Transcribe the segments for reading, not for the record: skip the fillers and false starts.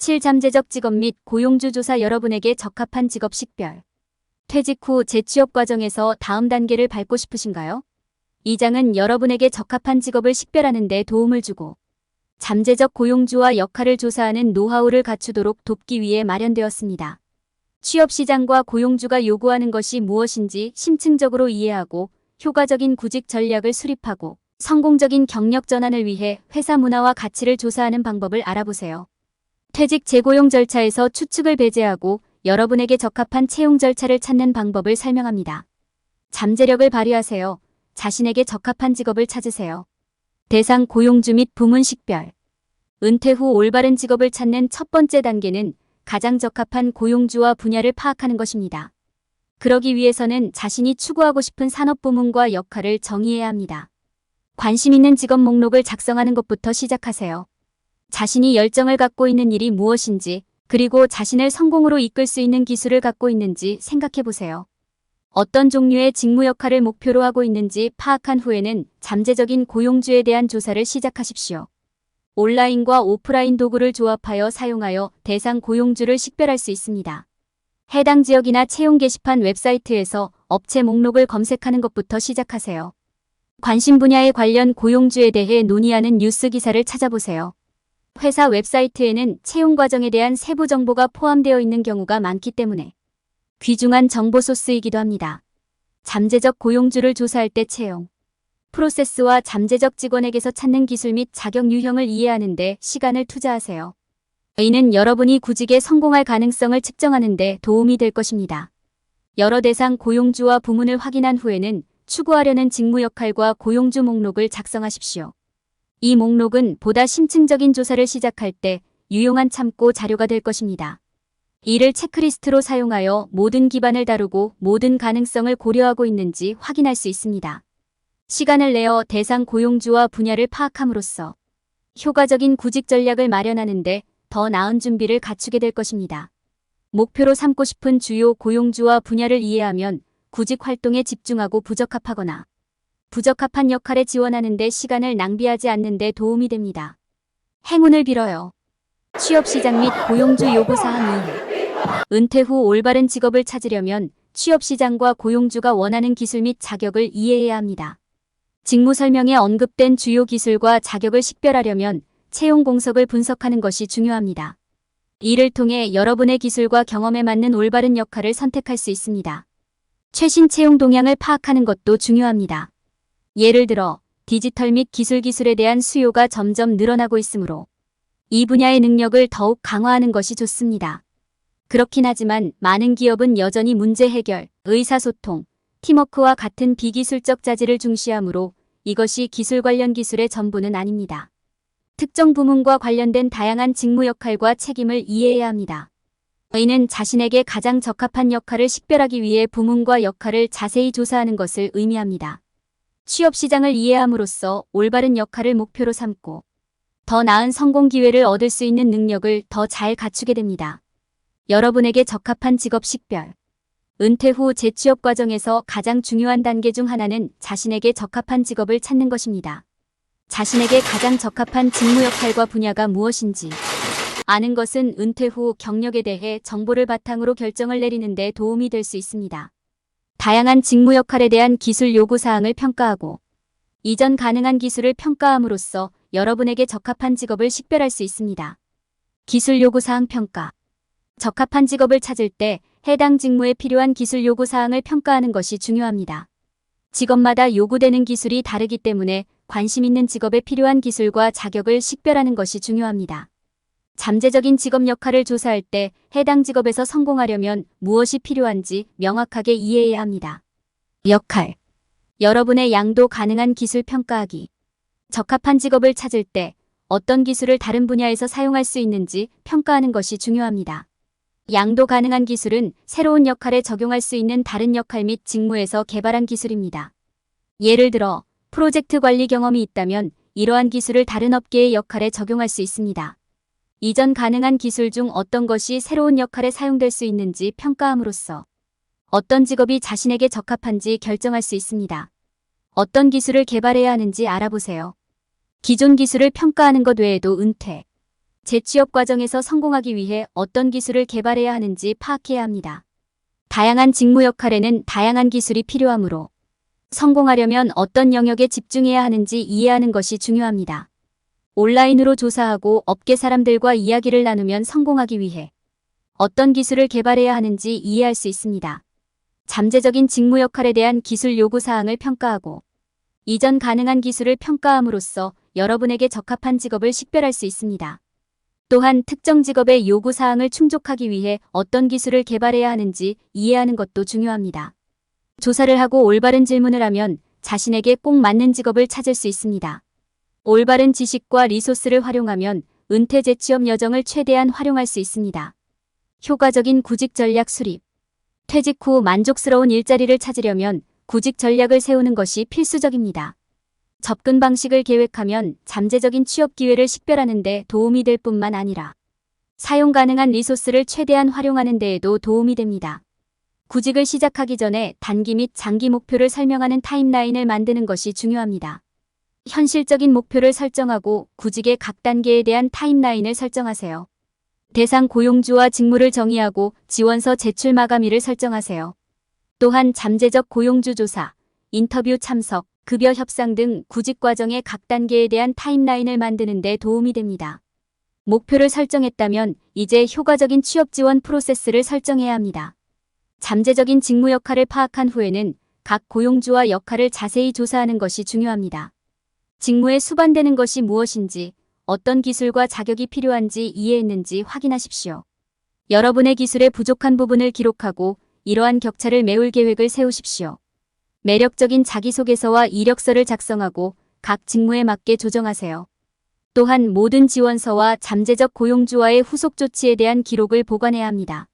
7잠재적 직업 및 고용주 조사. 여러분에게 적합한 직업 식별. 퇴직 후 재취업 과정에서 다음 단계를 밟고 싶으신가요? 이 장은 여러분에게 적합한 직업을 식별하는 데 도움을 주고 잠재적 고용주와 역할을 조사하는 노하우를 갖추도록 돕기 위해 마련되었습니다. 취업시장과 고용주가 요구하는 것이 무엇인지 심층적으로 이해하고 효과적인 구직 전략을 수립하고 성공적인 경력 전환을 위해 회사 문화와 가치를 조사하는 방법을 알아보세요. 퇴직 재고용 절차에서 추측을 배제하고 여러분에게 적합한 채용 절차를 찾는 방법을 설명합니다. 잠재력을 발휘하세요. 자신에게 적합한 직업을 찾으세요. 대상 고용주 및 부문 식별. 은퇴 후 올바른 직업을 찾는 첫 번째 단계는 가장 적합한 고용주와 분야를 파악하는 것입니다. 그러기 위해서는 자신이 추구하고 싶은 산업 부문과 역할을 정의해야 합니다. 관심 있는 직업 목록을 작성하는 것부터 시작하세요. 자신이 열정을 갖고 있는 일이 무엇인지, 그리고 자신을 성공으로 이끌 수 있는 기술을 갖고 있는지 생각해 보세요. 어떤 종류의 직무 역할을 목표로 하고 있는지 파악한 후에는 잠재적인 고용주에 대한 조사를 시작하십시오. 온라인과 오프라인 도구를 조합하여 사용하여 대상 고용주를 식별할 수 있습니다. 해당 지역이나 채용 게시판 웹사이트에서 업체 목록을 검색하는 것부터 시작하세요. 관심 분야에 관련 고용주에 대해 논의하는 뉴스 기사를 찾아보세요. 회사 웹사이트에는 채용 과정에 대한 세부 정보가 포함되어 있는 경우가 많기 때문에 귀중한 정보 소스이기도 합니다. 잠재적 고용주를 조사할 때 채용 프로세스와 잠재적 직원에게서 찾는 기술 및 자격 유형을 이해하는 데 시간을 투자하세요. 이는 여러분이 구직에 성공할 가능성을 측정하는 데 도움이 될 것입니다. 여러 대상 고용주와 부문을 확인한 후에는 추구하려는 직무 역할과 고용주 목록을 작성하십시오. 이 목록은 보다 심층적인 조사를 시작할 때 유용한 참고 자료가 될 것입니다. 이를 체크리스트로 사용하여 모든 기반을 다루고 모든 가능성을 고려하고 있는지 확인할 수 있습니다. 시간을 내어 대상 고용주와 분야를 파악함으로써 효과적인 구직 전략을 마련하는데 더 나은 준비를 갖추게 될 것입니다. 목표로 삼고 싶은 주요 고용주와 분야를 이해하면 구직 활동에 집중하고 부적합하거나 부적합한 역할에 지원하는 데 시간을 낭비하지 않는 데 도움이 됩니다. 행운을 빌어요. 취업시장 및 고용주 요구사항 이해. 은퇴 후 올바른 직업을 찾으려면 취업시장과 고용주가 원하는 기술 및 자격을 이해해야 합니다. 직무 설명에 언급된 주요 기술과 자격을 식별하려면 채용 공석을 분석하는 것이 중요합니다. 이를 통해 여러분의 기술과 경험에 맞는 올바른 역할을 선택할 수 있습니다. 최신 채용 동향을 파악하는 것도 중요합니다. 예를 들어 디지털 및 기술에 대한 수요가 점점 늘어나고 있으므로 이 분야의 능력을 더욱 강화하는 것이 좋습니다. 그렇긴 하지만 많은 기업은 여전히 문제 해결, 의사소통, 팀워크와 같은 비기술적 자질을 중시하므로 이것이 기술 관련 기술의 전부는 아닙니다. 특정 부문과 관련된 다양한 직무 역할과 책임을 이해해야 합니다. 이는 자신에게 가장 적합한 역할을 식별하기 위해 부문과 역할을 자세히 조사하는 것을 의미합니다. 취업시장을 이해함으로써 올바른 역할을 목표로 삼고 더 나은 성공 기회를 얻을 수 있는 능력을 더 잘 갖추게 됩니다. 여러분에게 적합한 직업 식별. 은퇴 후 재취업 과정에서 가장 중요한 단계 중 하나는 자신에게 적합한 직업을 찾는 것입니다. 자신에게 가장 적합한 직무 역할과 분야가 무엇인지 아는 것은 은퇴 후 경력에 대해 정보를 바탕으로 결정을 내리는 데 도움이 될 수 있습니다. 다양한 직무 역할에 대한 기술 요구사항을 평가하고 이전 가능한 기술을 평가함으로써 여러분에게 적합한 직업을 식별할 수 있습니다. 기술 요구사항 평가. 적합한 직업을 찾을 때 해당 직무에 필요한 기술 요구사항을 평가하는 것이 중요합니다. 직업마다 요구되는 기술이 다르기 때문에 관심 있는 직업에 필요한 기술과 자격을 식별하는 것이 중요합니다. 잠재적인 직업 역할을 조사할 때 해당 직업에서 성공하려면 무엇이 필요한지 명확하게 이해해야 합니다. 역할. 여러분의 양도 가능한 기술 평가하기. 적합한 직업을 찾을 때 어떤 기술을 다른 분야에서 사용할 수 있는지 평가하는 것이 중요합니다. 양도 가능한 기술은 새로운 역할에 적용할 수 있는 다른 역할 및 직무에서 개발한 기술입니다. 예를 들어 프로젝트 관리 경험이 있다면 이러한 기술을 다른 업계의 역할에 적용할 수 있습니다. 이전 가능한 기술 중 어떤 것이 새로운 역할에 사용될 수 있는지 평가함으로써 어떤 직업이 자신에게 적합한지 결정할 수 있습니다. 어떤 기술을 개발해야 하는지 알아보세요. 기존 기술을 평가하는 것 외에도 은퇴 재취업 과정에서 성공하기 위해 어떤 기술을 개발해야 하는지 파악해야 합니다. 다양한 직무 역할에는 다양한 기술이 필요하므로 성공하려면 어떤 영역에 집중해야 하는지 이해하는 것이 중요합니다. 온라인으로 조사하고 업계 사람들과 이야기를 나누면 성공하기 위해 어떤 기술을 개발해야 하는지 이해할 수 있습니다. 잠재적인 직무 역할에 대한 기술 요구 사항을 평가하고 이전 가능한 기술을 평가함으로써 여러분에게 적합한 직업을 식별할 수 있습니다. 또한 특정 직업의 요구 사항을 충족하기 위해 어떤 기술을 개발해야 하는지 이해하는 것도 중요합니다. 조사를 하고 올바른 질문을 하면 자신에게 꼭 맞는 직업을 찾을 수 있습니다. 올바른 지식과 리소스를 활용하면 은퇴 재취업 여정을 최대한 활용할 수 있습니다. 효과적인 구직 전략 수립. 퇴직 후 만족스러운 일자리를 찾으려면 구직 전략을 세우는 것이 필수적입니다. 접근 방식을 계획하면 잠재적인 취업 기회를 식별하는 데 도움이 될 뿐만 아니라 사용 가능한 리소스를 최대한 활용하는 데에도 도움이 됩니다. 구직을 시작하기 전에 단기 및 장기 목표를 설명하는 타임라인을 만드는 것이 중요합니다. 현실적인 목표를 설정하고 구직의 각 단계에 대한 타임라인을 설정하세요. 대상 고용주와 직무를 정의하고 지원서 제출 마감일을 설정하세요. 또한 잠재적 고용주 조사, 인터뷰 참석, 급여 협상 등 구직 과정의 각 단계에 대한 타임라인을 만드는 데 도움이 됩니다. 목표를 설정했다면 이제 효과적인 취업 지원 프로세스를 설정해야 합니다. 잠재적인 직무 역할을 파악한 후에는 각 고용주와 역할을 자세히 조사하는 것이 중요합니다. 직무에 수반되는 것이 무엇인지, 어떤 기술과 자격이 필요한지 이해했는지 확인하십시오. 여러분의 기술에 부족한 부분을 기록하고 이러한 격차를 메울 계획을 세우십시오. 매력적인 자기소개서와 이력서를 작성하고 각 직무에 맞게 조정하세요. 또한 모든 지원서와 잠재적 고용주와의 후속 조치에 대한 기록을 보관해야 합니다.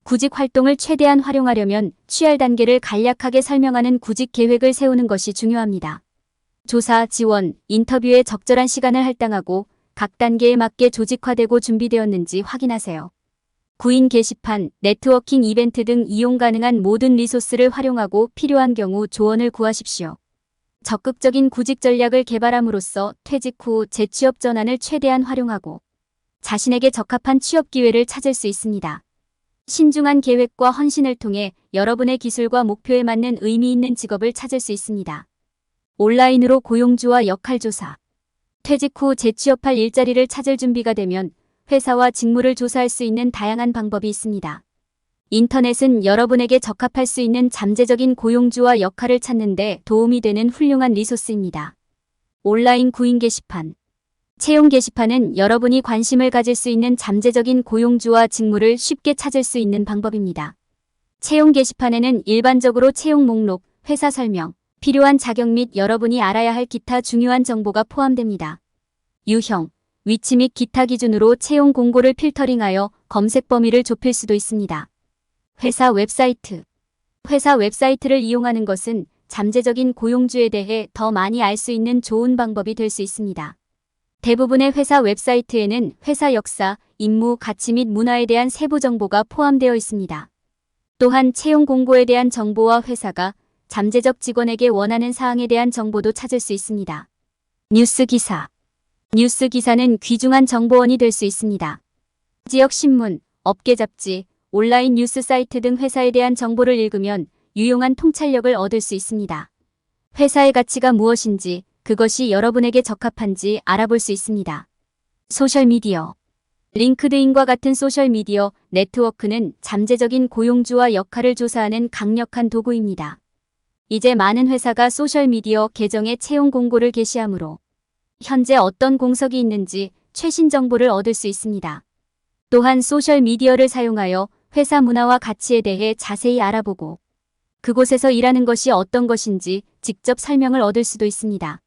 구직 활동을 최대한 활용하려면 취할 단계를 간략하게 설명하는 구직 계획을 세우는 것이 중요합니다. 조사, 지원, 인터뷰에 적절한 시간을 할당하고 각 단계에 맞게 조직화되고 준비되었는지 확인하세요. 구인 게시판, 네트워킹 이벤트 등 이용 가능한 모든 리소스를 활용하고 필요한 경우 조언을 구하십시오. 적극적인 구직 전략을 개발함으로써 퇴직 후 재취업 전환을 최대한 활용하고 자신에게 적합한 취업 기회를 찾을 수 있습니다. 신중한 계획과 헌신을 통해 여러분의 기술과 목표에 맞는 의미 있는 직업을 찾을 수 있습니다. 온라인으로 고용주와 역할 조사. 퇴직 후 재취업할 일자리를 찾을 준비가 되면 회사와 직무를 조사할 수 있는 다양한 방법이 있습니다. 인터넷은 여러분에게 적합할 수 있는 잠재적인 고용주와 역할을 찾는 데 도움이 되는 훌륭한 리소스입니다. 온라인 구인 게시판. 채용 게시판은 여러분이 관심을 가질 수 있는 잠재적인 고용주와 직무를 쉽게 찾을 수 있는 방법입니다. 채용 게시판에는 일반적으로 채용 목록, 회사 설명, 필요한 자격 및 여러분이 알아야 할 기타 중요한 정보가 포함됩니다. 유형, 위치 및 기타 기준으로 채용 공고를 필터링하여 검색 범위를 좁힐 수도 있습니다. 회사 웹사이트. 회사 웹사이트를 이용하는 것은 잠재적인 고용주에 대해 더 많이 알 수 있는 좋은 방법이 될 수 있습니다. 대부분의 회사 웹사이트에는 회사 역사, 임무, 가치 및 문화에 대한 세부 정보가 포함되어 있습니다. 또한 채용 공고에 대한 정보와 회사가 잠재적 직원에게 원하는 사항에 대한 정보도 찾을 수 있습니다. 뉴스 기사. 뉴스 기사는 귀중한 정보원이 될 수 있습니다. 지역 신문, 업계 잡지, 온라인 뉴스 사이트 등 회사에 대한 정보를 읽으면 유용한 통찰력을 얻을 수 있습니다. 회사의 가치가 무엇인지, 그것이 여러분에게 적합한지 알아볼 수 있습니다. 소셜미디어. 링크드인과 같은 소셜미디어 네트워크는 잠재적인 고용주와 역할을 조사하는 강력한 도구입니다. 이제 많은 회사가 소셜미디어 계정에 채용 공고를 게시하므로 현재 어떤 공석이 있는지 최신 정보를 얻을 수 있습니다. 또한 소셜미디어를 사용하여 회사 문화와 가치에 대해 자세히 알아보고 그곳에서 일하는 것이 어떤 것인지 직접 설명을 얻을 수도 있습니다.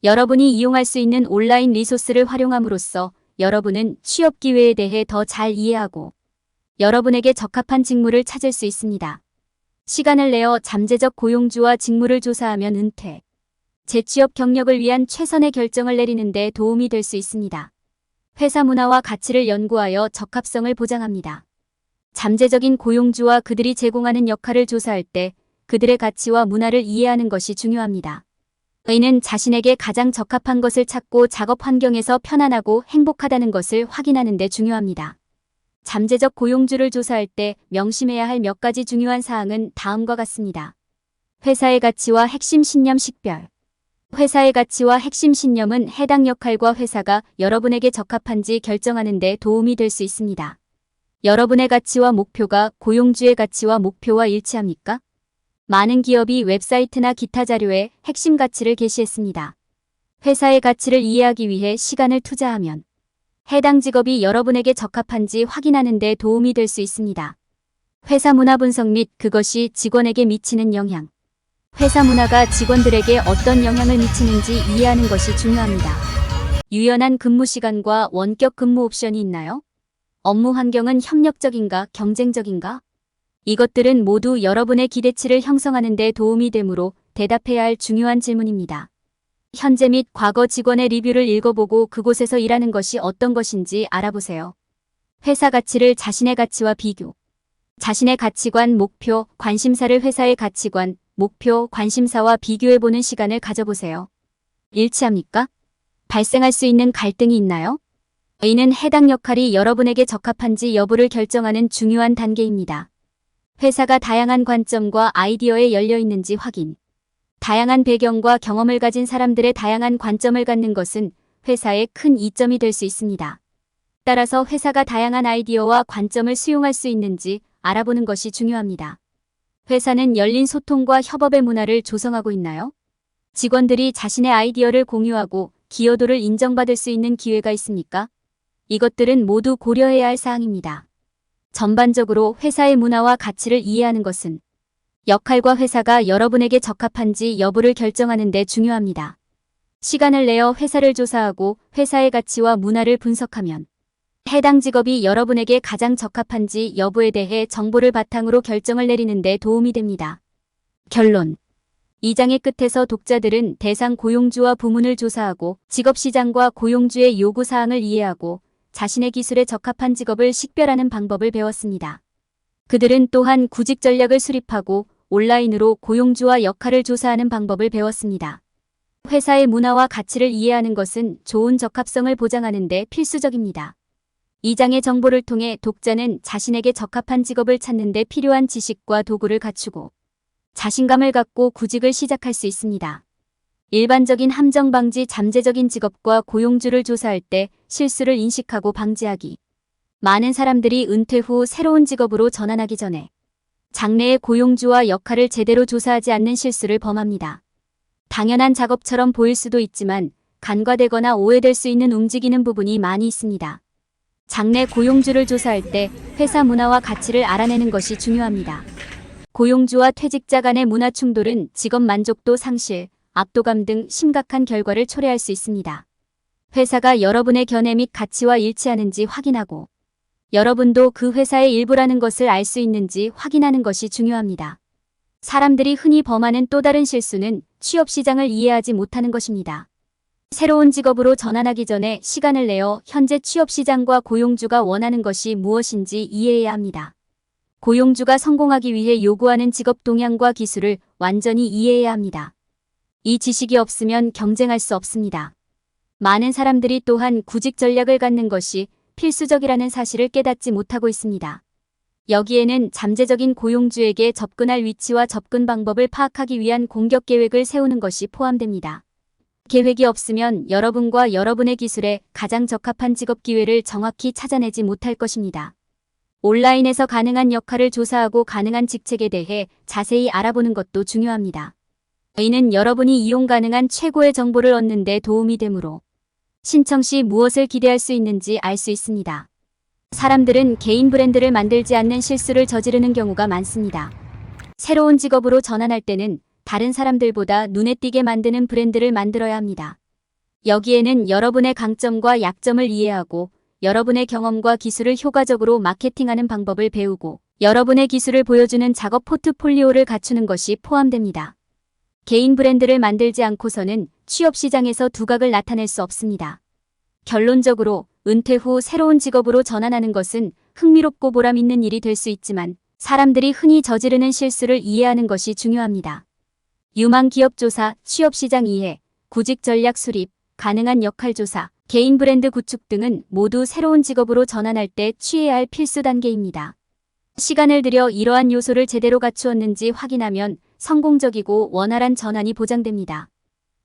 여러분이 이용할 수 있는 온라인 리소스를 활용함으로써 여러분은 취업 기회에 대해 더 잘 이해하고 여러분에게 적합한 직무를 찾을 수 있습니다. 시간을 내어 잠재적 고용주와 직무를 조사하면 은퇴, 재취업 경력을 위한 최선의 결정을 내리는 데 도움이 될 수 있습니다. 회사 문화와 가치를 연구하여 적합성을 보장합니다. 잠재적인 고용주와 그들이 제공하는 역할을 조사할 때 그들의 가치와 문화를 이해하는 것이 중요합니다. A는 자신에게 가장 적합한 것을 찾고 작업 환경에서 편안하고 행복하다는 것을 확인하는 데 중요합니다. 잠재적 고용주를 조사할 때 명심해야 할 몇 가지 중요한 사항은 다음과 같습니다. 회사의 가치와 핵심 신념 식별. 회사의 가치와 핵심 신념은 해당 역할과 회사가 여러분에게 적합한지 결정하는 데 도움이 될 수 있습니다. 여러분의 가치와 목표가 고용주의 가치와 목표와 일치합니까? 많은 기업이 웹사이트나 기타 자료에 핵심 가치를 게시했습니다. 회사의 가치를 이해하기 위해 시간을 투자하면 해당 직업이 여러분에게 적합한지 확인하는 데 도움이 될 수 있습니다. 회사 문화 분석 및 그것이 직원에게 미치는 영향. 회사 문화가 직원들에게 어떤 영향을 미치는지 이해하는 것이 중요합니다. 유연한 근무 시간과 원격 근무 옵션이 있나요? 업무 환경은 협력적인가, 경쟁적인가? 이것들은 모두 여러분의 기대치를 형성하는 데 도움이 되므로 대답해야 할 중요한 질문입니다. 현재 및 과거 직원의 리뷰를 읽어보고 그곳에서 일하는 것이 어떤 것인지 알아보세요. 회사 가치를 자신의 가치와 비교. 자신의 가치관, 목표, 관심사를 회사의 가치관, 목표, 관심사와 비교해보는 시간을 가져보세요. 일치합니까? 발생할 수 있는 갈등이 있나요? A는 해당 역할이 여러분에게 적합한지 여부를 결정하는 중요한 단계입니다. 회사가 다양한 관점과 아이디어에 열려 있는지 확인. 다양한 배경과 경험을 가진 사람들의 다양한 관점을 갖는 것은 회사의 큰 이점이 될 수 있습니다. 따라서 회사가 다양한 아이디어와 관점을 수용할 수 있는지 알아보는 것이 중요합니다. 회사는 열린 소통과 협업의 문화를 조성하고 있나요? 직원들이 자신의 아이디어를 공유하고 기여도를 인정받을 수 있는 기회가 있습니까? 이것들은 모두 고려해야 할 사항입니다. 전반적으로 회사의 문화와 가치를 이해하는 것은 역할과 회사가 여러분에게 적합한지 여부를 결정하는 데 중요합니다. 시간을 내어 회사를 조사하고 회사의 가치와 문화를 분석하면 해당 직업이 여러분에게 가장 적합한지 여부에 대해 정보를 바탕으로 결정을 내리는 데 도움이 됩니다. 결론. 이 장의 끝에서 독자들은 대상 고용주와 부문을 조사하고 직업시장과 고용주의 요구사항을 이해하고 자신의 기술에 적합한 직업을 식별하는 방법을 배웠습니다. 그들은 또한 구직 전략을 수립하고 온라인으로 고용주와 역할을 조사하는 방법을 배웠습니다. 회사의 문화와 가치를 이해하는 것은 좋은 적합성을 보장하는 데 필수적입니다. 이 장의 정보를 통해 독자는 자신에게 적합한 직업을 찾는 데 필요한 지식과 도구를 갖추고 자신감을 갖고 구직을 시작할 수 있습니다. 일반적인 함정 방지 잠재적인 직업과 고용주를 조사할 때 실수를 인식하고 방지하기. 많은 사람들이 은퇴 후 새로운 직업으로 전환하기 전에 장래의 고용주와 역할을 제대로 조사하지 않는 실수를 범합니다. 당연한 작업처럼 보일 수도 있지만 간과되거나 오해될 수 있는 움직이는 부분이 많이 있습니다. 장래 고용주를 조사할 때 회사 문화와 가치를 알아내는 것이 중요합니다. 고용주와 퇴직자 간의 문화 충돌은 직업 만족도 상실, 압도감 등 심각한 결과를 초래할 수 있습니다. 회사가 여러분의 견해 및 가치와 일치하는지 확인하고 여러분도 그 회사의 일부라는 것을 알 수 있는지 확인하는 것이 중요합니다. 사람들이 흔히 범하는 또 다른 실수는 취업 시장을 이해하지 못하는 것입니다. 새로운 직업으로 전환하기 전에 시간을 내어 현재 취업 시장과 고용주가 원하는 것이 무엇인지 이해해야 합니다. 고용주가 성공하기 위해 요구하는 직업 동향과 기술을 완전히 이해해야 합니다. 이 지식이 없으면 경쟁할 수 없습니다. 많은 사람들이 또한 구직 전략을 갖는 것이 필수적이라는 사실을 깨닫지 못하고 있습니다. 여기에는 잠재적인 고용주에게 접근할 위치와 접근 방법을 파악하기 위한 공격 계획을 세우는 것이 포함됩니다. 계획이 없으면 여러분과 여러분의 기술에 가장 적합한 직업 기회를 정확히 찾아내지 못할 것입니다. 온라인에서 가능한 역할을 조사하고 가능한 직책에 대해 자세히 알아보는 것도 중요합니다. 이는 여러분이 이용 가능한 최고의 정보를 얻는 데 도움이 되므로 신청 시 무엇을 기대할 수 있는지 알 수 있습니다. 사람들은 개인 브랜드를 만들지 않는 실수를 저지르는 경우가 많습니다. 새로운 직업으로 전환할 때는 다른 사람들보다 눈에 띄게 만드는 브랜드를 만들어야 합니다. 여기에는 여러분의 강점과 약점을 이해하고 여러분의 경험과 기술을 효과적으로 마케팅하는 방법을 배우고 여러분의 기술을 보여주는 작업 포트폴리오를 갖추는 것이 포함됩니다. 개인 브랜드를 만들지 않고서는 취업 시장에서 두각을 나타낼 수 없습니다. 결론적으로 은퇴 후 새로운 직업으로 전환하는 것은 흥미롭고 보람 있는 일이 될 수 있지만 사람들이 흔히 저지르는 실수를 이해하는 것이 중요합니다. 유망 기업 조사, 취업 시장 이해, 구직 전략 수립, 가능한 역할 조사, 개인 브랜드 구축 등은 모두 새로운 직업으로 전환할 때 취해야 할 필수 단계입니다. 시간을 들여 이러한 요소를 제대로 갖추었는지 확인하면 성공적이고 원활한 전환이 보장됩니다.